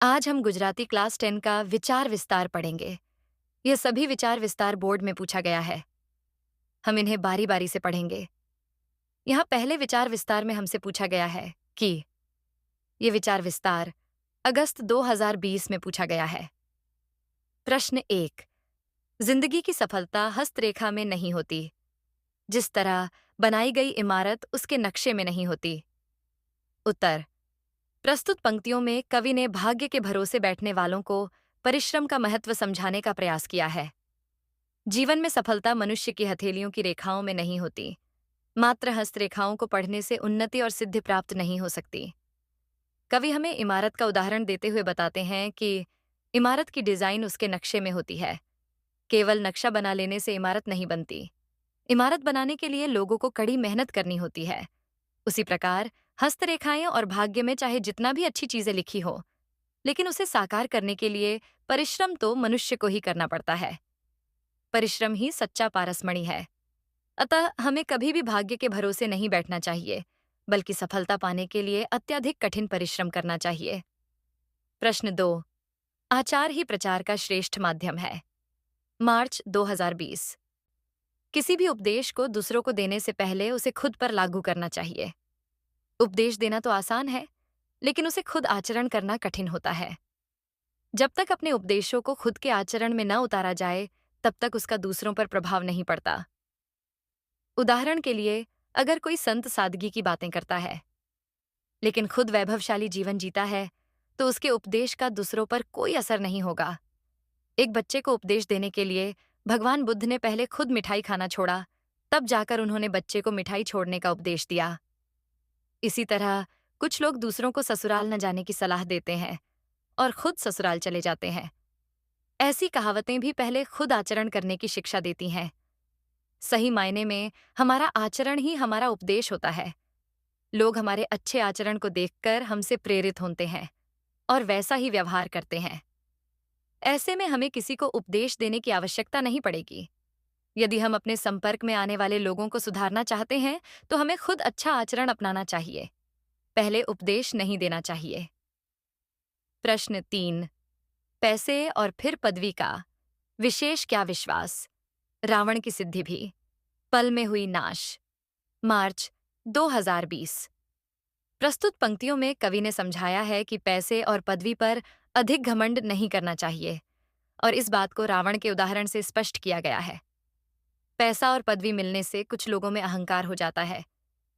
आज हम गुजराती क्लास 10 का विचार विस्तार पढ़ेंगे। यह सभी विचार विस्तार बोर्ड में पूछा गया है। हम इन्हें बारी बारी से पढ़ेंगे। यहाँ पहले विचार विस्तार में हमसे पूछा गया है कि ये विचार विस्तार अगस्त 2020 में पूछा गया है। प्रश्न 1। जिंदगी की सफलता हस्तरेखा में नहीं होती, जिस तरह बनाई गई इमारत उसके नक्शे में नहीं होती। उत्तर। प्रस्तुत पंक्तियों में कवि ने भाग्य के भरोसे बैठने वालों को परिश्रम का महत्व समझाने का प्रयास किया है। जीवन में सफलता मनुष्य की हथेलियों की रेखाओं में नहीं होती। मात्र हस्तरेखाओं को पढ़ने से उन्नति और सिद्धि प्राप्त नहीं हो सकती। कवि हमें इमारत का उदाहरण देते हुए बताते हैं कि इमारत की डिजाइन उसके नक्शे में होती है। केवल नक्शा बना लेने से इमारत नहीं बनती। इमारत बनाने के लिए लोगों को कड़ी मेहनत करनी होती है। उसी प्रकार हस्तरेखाएं और भाग्य में चाहे जितना भी अच्छी चीजें लिखी हो, लेकिन उसे साकार करने के लिए परिश्रम तो मनुष्य को ही करना पड़ता है। परिश्रम ही सच्चा पारसमणि है। अतः हमें कभी भी भाग्य के भरोसे नहीं बैठना चाहिए, बल्कि सफलता पाने के लिए अत्यधिक कठिन परिश्रम करना चाहिए। प्रश्न 2। आचार ही प्रचार का श्रेष्ठ माध्यम है। मार्च 2020। किसी भी उपदेश को दूसरों को देने से पहले उसे खुद पर लागू करना चाहिए। उपदेश देना तो आसान है, लेकिन उसे खुद आचरण करना कठिन होता है। जब तक अपने उपदेशों को खुद के आचरण में न उतारा जाए, तब तक उसका दूसरों पर प्रभाव नहीं पड़ता। उदाहरण के लिए, अगर कोई संत सादगी की बातें करता है, लेकिन खुद वैभवशाली जीवन जीता है, तो उसके उपदेश का दूसरों पर कोई असर नहीं होगा। एक बच्चे को उपदेश देने के लिए भगवान बुद्ध ने पहले खुद मिठाई खाना छोड़ा, तब जाकर उन्होंने बच्चे को मिठाई छोड़ने का उपदेश दिया। इसी तरह कुछ लोग दूसरों को ससुराल न जाने की सलाह देते हैं और खुद ससुराल चले जाते हैं। ऐसी कहावतें भी पहले खुद आचरण करने की शिक्षा देती हैं। सही मायने में हमारा आचरण ही हमारा उपदेश होता है। लोग हमारे अच्छे आचरण को देखकर हमसे प्रेरित होते हैं और वैसा ही व्यवहार करते हैं। ऐसे में हमें किसी को उपदेश देने की आवश्यकता नहीं पड़ेगी। यदि हम अपने संपर्क में आने वाले लोगों को सुधारना चाहते हैं, तो हमें खुद अच्छा आचरण अपनाना चाहिए। पहले उपदेश नहीं देना चाहिए। प्रश्न 3। पैसे और फिर पदवी का विशेष क्या विश्वास? रावण की सिद्धि भी, पल में हुई नाश। मार्च 2020। प्रस्तुत पंक्तियों में कवि ने समझाया है कि पैसे और पदवी पर अधिक घमंड नहीं करना चाहिए, और इस बात को रावण के उदाहरण से स्पष्ट किया गया है। पैसा और पदवी मिलने से कुछ लोगों में अहंकार हो जाता है।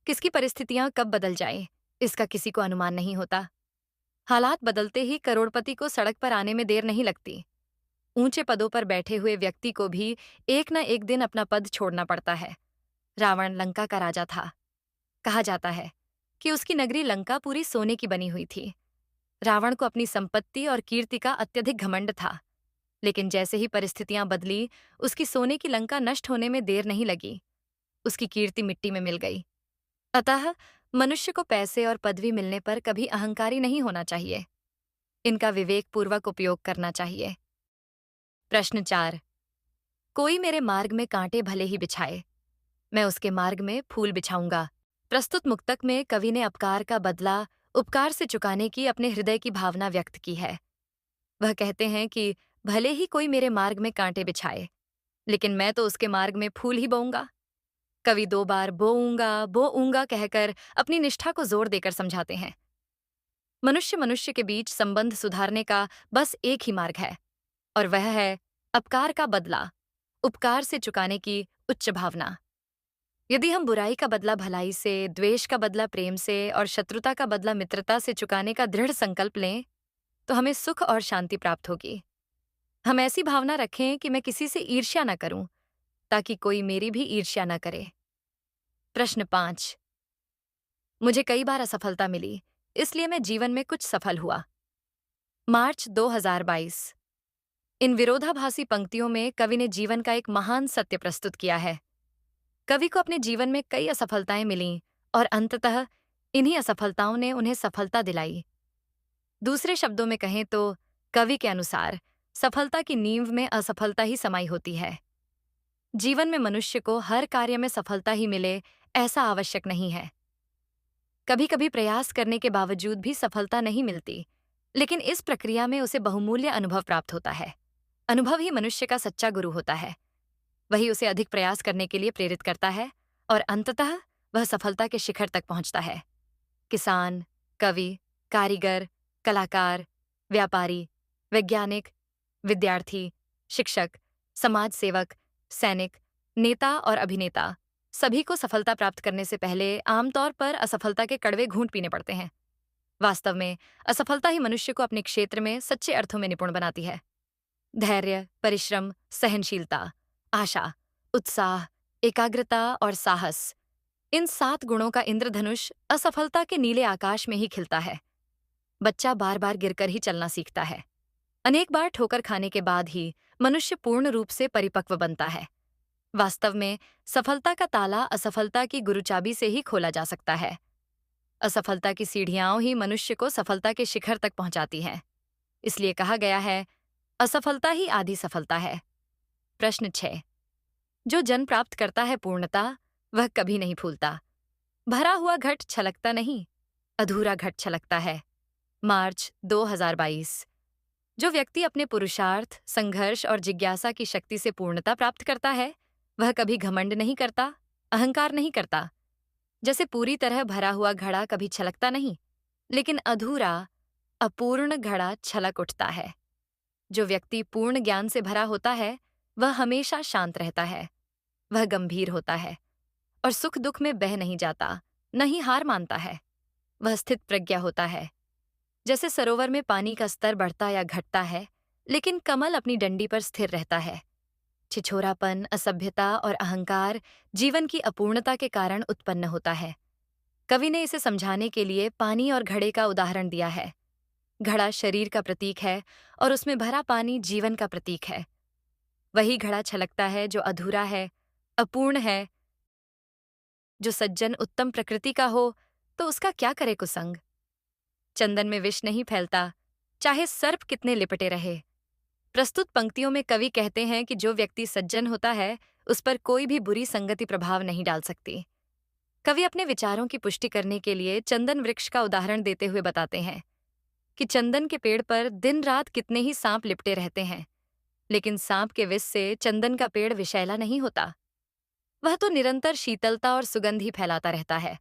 किसकी परिस्थितियां कब बदल जाएं, इसका किसी को अनुमान नहीं होता। हालात बदलते ही करोड़पति को सड़क पर आने में देर नहीं लगती। ऊंचे पदों पर बैठे हुए व्यक्ति को भी एक न एक दिन अपना पद छोड़ना पड़ता है। रावण लंका का राजा था। कहा जाता है कि उसकी नगरी लंका पूरी सोने की बनी हुई थी। रावण को अपनी संपत्ति और कीर्ति का अत्यधिक घमंड था, लेकिन जैसे ही परिस्थितियां बदली, उसकी सोने की लंका नष्ट होने में देर नहीं लगी। उसकी कीर्ति मिट्टी में मिल गई। अतः मनुष्य को पैसे और पदवी मिलने पर कभी अहंकारी नहीं होना चाहिए। इनका विवेकपूर्वक उपयोग करना चाहिए। प्रश्न 4। कोई मेरे मार्ग में कांटे भले ही बिछाए, मैं उसके मार्ग में फूल बिछाऊंगा। प्रस्तुत मुक्तक में कवि ने अपकार का बदला उपकार से चुकाने की अपने हृदय की भावना व्यक्त की है। वह कहते हैं कि भले ही कोई मेरे मार्ग में कांटे बिछाए, लेकिन मैं तो उसके मार्ग में फूल ही बोऊंगा। कवि 2 बार बोऊंगा कहकर अपनी निष्ठा को जोर देकर समझाते हैं। मनुष्य मनुष्य के बीच संबंध सुधारने का बस एक ही मार्ग है, और वह है अपकार का बदला उपकार से चुकाने की उच्च भावना। यदि हम बुराई का बदला भलाई से, द्वेष का बदला प्रेम से और शत्रुता का बदला मित्रता से चुकाने का दृढ़ संकल्प लें, तो हमें सुख और शांति प्राप्त होगी। हम ऐसी भावना रखें कि मैं किसी से ईर्ष्या न करूं, ताकि कोई मेरी भी ईर्ष्या न करे। प्रश्न 5। मुझे कई बार असफलता मिली, इसलिए मैं जीवन में कुछ सफल हुआ। मार्च 2022। इन विरोधाभासी पंक्तियों में कवि ने जीवन का एक महान सत्य प्रस्तुत किया है। कवि को अपने जीवन में कई असफलताएं मिलीं, और अंततः इन्हीं असफलताओं ने उन्हें सफलता दिलाई। दूसरे शब्दों में कहें तो कवि के अनुसार सफलता की नींव में असफलता ही समाई होती है। जीवन में मनुष्य को हर कार्य में सफलता ही मिले, ऐसा आवश्यक नहीं है। कभी कभी प्रयास करने के बावजूद भी सफलता नहीं मिलती, लेकिन इस प्रक्रिया में उसे बहुमूल्य अनुभव प्राप्त होता है। अनुभव ही मनुष्य का सच्चा गुरु होता है। वही उसे अधिक प्रयास करने के लिए प्रेरित करता है और अंततः वह सफलता के शिखर तक पहुंचता है। किसान, कवि, कारीगर, कलाकार, व्यापारी, वैज्ञानिक, विद्यार्थी, शिक्षक, समाज सेवक, सैनिक, नेता और अभिनेता सभी को सफलता प्राप्त करने से पहले आमतौर पर असफलता के कड़वे घूंट पीने पड़ते हैं। वास्तव में असफलता ही मनुष्य को अपने क्षेत्र में सच्चे अर्थों में निपुण बनाती है। धैर्य, परिश्रम, सहनशीलता, आशा, उत्साह, एकाग्रता और साहस, इन 7 गुणों का इंद्रधनुष असफलता के नीले आकाश में ही खिलता है। बच्चा बार बार गिरकर ही चलना सीखता है। अनेक बार ठोकर खाने के बाद ही मनुष्य पूर्ण रूप से परिपक्व बनता है। वास्तव में सफलता का ताला असफलता की गुरुचाबी से ही खोला जा सकता है। असफलता की सीढ़ियां ही मनुष्य को सफलता के शिखर तक पहुंचाती हैं। इसलिए कहा गया है, असफलता ही आधी सफलता है। प्रश्न 6। जो जन प्राप्त करता है पूर्णता, वह कभी नहीं फूलता। भरा हुआ घट छलकता नहीं, अधूरा घट छलकता है। मार्च 2022। जो व्यक्ति अपने पुरुषार्थ, संघर्ष और जिज्ञासा की शक्ति से पूर्णता प्राप्त करता है, वह कभी घमंड नहीं करता, अहंकार नहीं करता। जैसे पूरी तरह भरा हुआ घड़ा कभी छलकता नहीं, लेकिन अधूरा, अपूर्ण घड़ा छलक उठता है। जो व्यक्ति पूर्ण ज्ञान से भरा होता है, वह हमेशा शांत रहता है। वह गंभीर होता है और सुख दुख में बह नहीं जाता, न ही हार मानता है। वह स्थित प्रज्ञा होता है। जैसे सरोवर में पानी का स्तर बढ़ता या घटता है, लेकिन कमल अपनी डंडी पर स्थिर रहता है। छिछोरापन, असभ्यता और अहंकार जीवन की अपूर्णता के कारण उत्पन्न होता है। कवि ने इसे समझाने के लिए पानी और घड़े का उदाहरण दिया है। घड़ा शरीर का प्रतीक है और उसमें भरा पानी जीवन का प्रतीक है। वही घड़ा छलकता है जो अधूरा है, अपूर्ण है। जो सज्जन उत्तम प्रकृति का हो, तो उसका क्या करे कुसंग। चंदन में विष नहीं फैलता, चाहे सर्प कितने लिपटे रहे। प्रस्तुत पंक्तियों में कवि कहते हैं कि जो व्यक्ति सज्जन होता है, उस पर कोई भी बुरी संगति प्रभाव नहीं डाल सकती। कवि अपने विचारों की पुष्टि करने के लिए चंदन वृक्ष का उदाहरण देते हुए बताते हैं कि चंदन के पेड़ पर दिन रात कितने ही सांप लिपटे रहते हैं, लेकिन सांप के विष से चंदन का पेड़ विषैला नहीं होता। वह तो निरंतर शीतलता और सुगंध ही फैलाता रहता है।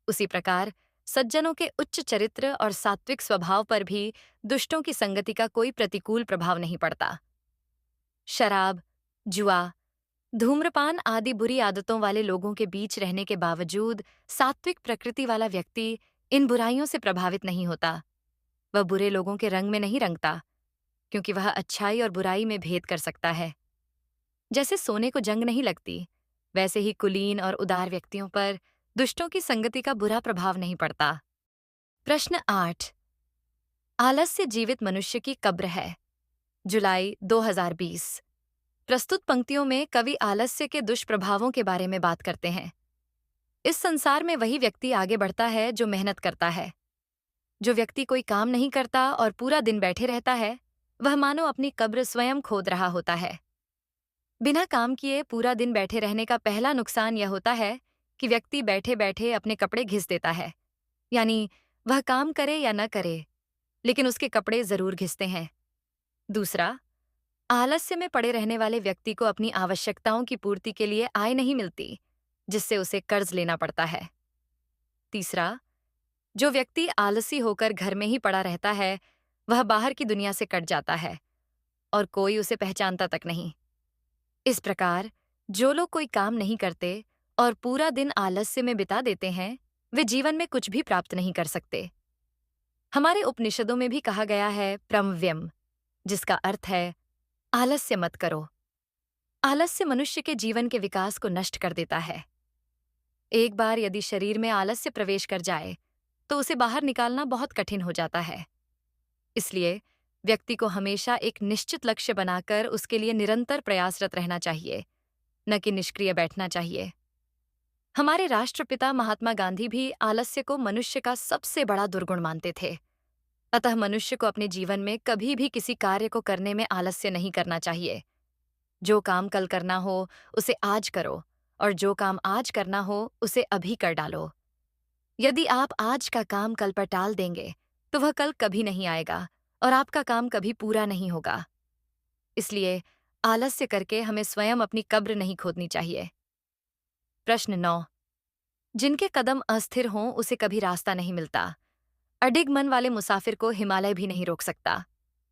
उसी प्रकार सज्जनों के उच्च चरित्र और सात्विक स्वभाव पर भी दुष्टों की संगति का कोई प्रतिकूल प्रभाव नहीं पड़ता। शराब, जुआ, धूम्रपान आदि बुरी आदतों वाले लोगों के बीच रहने के बावजूद सात्विक प्रकृति वाला व्यक्ति इन बुराइयों से प्रभावित नहीं होता। वह बुरे लोगों के रंग में नहीं रंगता, क्योंकि वह अच्छाई और बुराई में भेद कर सकता है। जैसे सोने को जंग नहीं लगती, वैसे ही कुलीन और उदार व्यक्तियों पर दुष्टों की संगति का बुरा प्रभाव नहीं पड़ता। प्रश्न 8। आलस्य जीवित मनुष्य की कब्र है। जुलाई 2020। प्रस्तुत पंक्तियों में कवि आलस्य के दुष्प्रभावों के बारे में बात करते हैं। इस संसार में वही व्यक्ति आगे बढ़ता है जो मेहनत करता है। जो व्यक्ति कोई काम नहीं करता और पूरा दिन बैठे रहता है, वह मानो अपनी कब्र स्वयं खोद रहा होता है। बिना काम किए पूरा दिन बैठे रहने का पहला नुकसान यह होता है कि व्यक्ति बैठे बैठे अपने कपड़े घिस देता है। यानी वह काम करे या न करे, लेकिन उसके कपड़े जरूर घिसते हैं। दूसरा, आलस्य में पड़े रहने वाले व्यक्ति को अपनी आवश्यकताओं की पूर्ति के लिए आय नहीं मिलती, जिससे उसे कर्ज लेना पड़ता है। तीसरा, जो व्यक्ति आलसी होकर घर में ही पड़ा रहता है, वह बाहर की दुनिया से कट जाता है और कोई उसे पहचानता तक नहीं। इस प्रकार जो लोग कोई काम नहीं करते और पूरा दिन आलस्य में बिता देते हैं, वे जीवन में कुछ भी प्राप्त नहीं कर सकते। हमारे उपनिषदों में भी कहा गया है प्रमव्यम, जिसका अर्थ है आलस्य मत करो। आलस्य मनुष्य के जीवन के विकास को नष्ट कर देता है। एक बार यदि शरीर में आलस्य प्रवेश कर जाए, तो उसे बाहर निकालना बहुत कठिन हो जाता है। इसलिए व्यक्ति को हमेशा एक निश्चित लक्ष्य बनाकर उसके लिए निरंतर प्रयासरत रहना चाहिए, न कि निष्क्रिय बैठना चाहिए। हमारे राष्ट्रपिता महात्मा गांधी भी आलस्य को मनुष्य का सबसे बड़ा दुर्गुण मानते थे। अतः मनुष्य को अपने जीवन में कभी भी किसी कार्य को करने में आलस्य नहीं करना चाहिए। जो काम कल करना हो, उसे आज करो, और जो काम आज करना हो, उसे अभी कर डालो। यदि आप आज का काम कल पर टाल देंगे, तो वह कल कभी नहीं आएगा और आपका काम कभी पूरा नहीं होगा। इसलिए आलस्य करके हमें स्वयं अपनी कब्र नहीं खोदनी चाहिए। प्रश्न 9। जिनके कदम अस्थिर हों उसे कभी रास्ता नहीं मिलता। अडिग मन वाले मुसाफिर को हिमालय भी नहीं रोक सकता।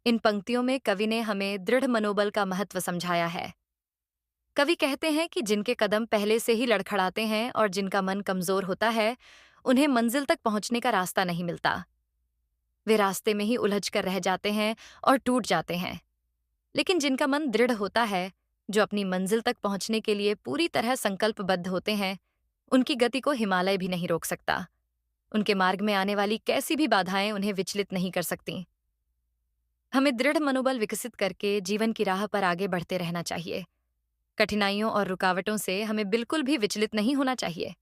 इन पंक्तियों में कवि ने हमें दृढ़ मनोबल का महत्व समझाया है। कवि कहते हैं कि जिनके कदम पहले से ही लड़खड़ाते हैं और जिनका मन कमजोर होता है, उन्हें मंजिल तक पहुंचने का रास्ता नहीं मिलता। वे रास्ते में ही उलझ कर रह जाते हैं और टूट जाते हैं। लेकिन जिनका मन दृढ़ होता है, जो अपनी मंजिल तक पहुंचने के लिए पूरी तरह संकल्पबद्ध होते हैं, उनकी गति को हिमालय भी नहीं रोक सकता। उनके मार्ग में आने वाली कैसी भी बाधाएं उन्हें विचलित नहीं कर सकती। हमें दृढ़ मनोबल विकसित करके जीवन की राह पर आगे बढ़ते रहना चाहिए। कठिनाइयों और रुकावटों से हमें बिल्कुल भी विचलित नहीं होना चाहिए।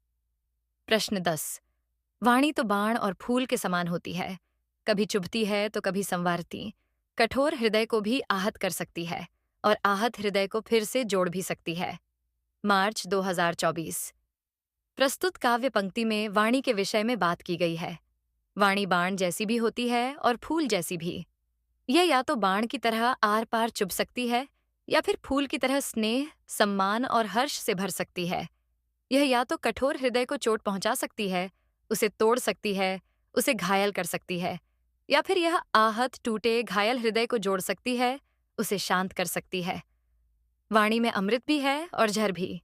प्रश्न 10। वाणी तो बाण और फूल के समान होती है, कभी चुभती है तो कभी संवारती। कठोर हृदय को भी आहत कर सकती है और आहत हृदय को फिर से जोड़ भी सकती है। मार्च 2024। प्रस्तुत काव्य पंक्ति में वाणी के विषय में बात की गई है। वाणी बाण जैसी भी होती है और फूल जैसी भी। यह या तो बाण की तरह आर पार चुभ सकती है या फिर फूल की तरह स्नेह, सम्मान और हर्ष से भर सकती है। यह या तो कठोर हृदय को चोट पहुंचा सकती है, उसे तोड़ सकती है, उसे घायल कर सकती है, या फिर यह आहत, टूटे, घायल हृदय को जोड़ सकती है, उसे शांत कर सकती है। वाणी में अमृत भी है और जहर भी।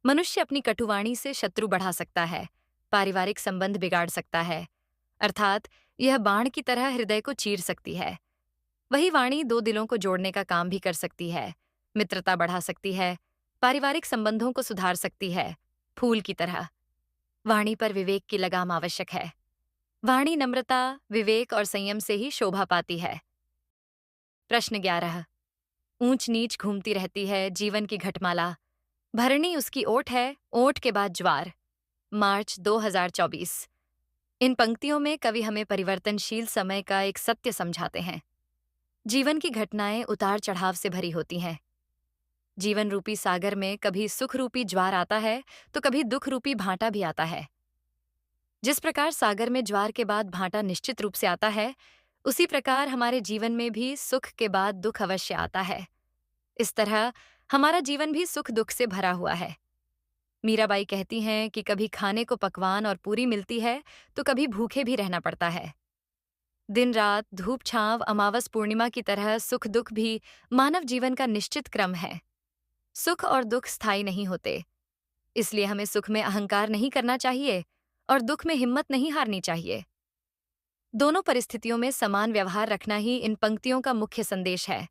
मनुष्य अपनी कटुवाणी से शत्रु बढ़ा सकता है, पारिवारिक संबंध बिगाड़ सकता है, अर्थात यह बाण की तरह हृदय को चीर सकती है। वही वाणी दो दिलों को जोड़ने का काम भी कर सकती है, मित्रता बढ़ा सकती है, पारिवारिक संबंधों को सुधार सकती है, फूल की तरह। वाणी पर विवेक की लगाम आवश्यक है। वाणी नम्रता, विवेक और संयम से ही शोभा पाती है। प्रश्न 11। ऊंच नीच घूमती रहती है जीवन की घटमाला, भरनी उसकी ओट है, ओट के बाद ज्वार। मार्च 2024। इन पंक्तियों में कवि हमें परिवर्तनशील समय का एक सत्य समझाते हैं। जीवन की घटनाएं उतार चढ़ाव से भरी होती हैं। जीवन रूपी सागर में कभी सुख रूपी ज्वार आता है तो कभी दुख रूपी भांटा भी आता है। जिस प्रकार सागर में ज्वार के बाद भांटा निश्चित रूप से आता है, उसी प्रकार हमारे जीवन में भी सुख के बाद दुख अवश्य आता है। इस तरह हमारा जीवन भी सुख दुख से भरा हुआ है। मीराबाई कहती हैं कि कभी खाने को पकवान और पूरी मिलती है तो कभी भूखे भी रहना पड़ता है। दिन रात, धूप छांव, अमावस पूर्णिमा की तरह सुख दुख भी मानव जीवन का निश्चित क्रम है। सुख और दुख स्थायी नहीं होते, इसलिए हमें सुख में अहंकार नहीं करना चाहिए और दुख में हिम्मत नहीं हारनी चाहिए। दोनों परिस्थितियों में समान व्यवहार रखना ही इन पंक्तियों का मुख्य संदेश है।